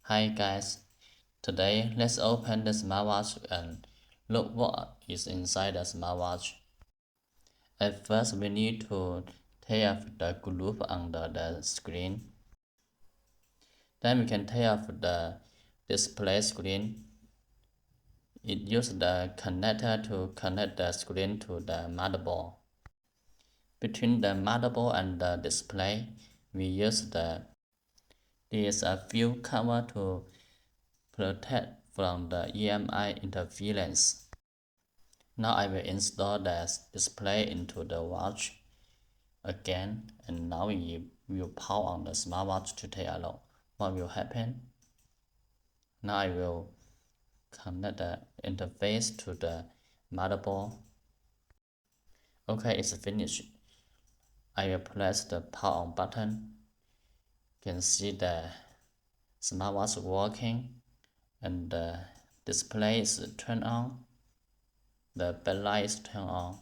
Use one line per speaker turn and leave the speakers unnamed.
Hi guys, today let's open the smartwatch and look what is inside the smartwatch. At first we need to take off the glove under the screen. Then we can take off the display screen. It uses the connector to connect the screen to the motherboard. Between the motherboard and the display, we use there's a few cover to protect from the EMI interference. Now I will install the display into the watch again, and now we will power on the smartwatch to take a look what will happen. Now I will connect the interface to the motherboard. Okay, it's finished. I will press the power on button. You can see the smartwatch working and the display is turned on. The backlight is turned on.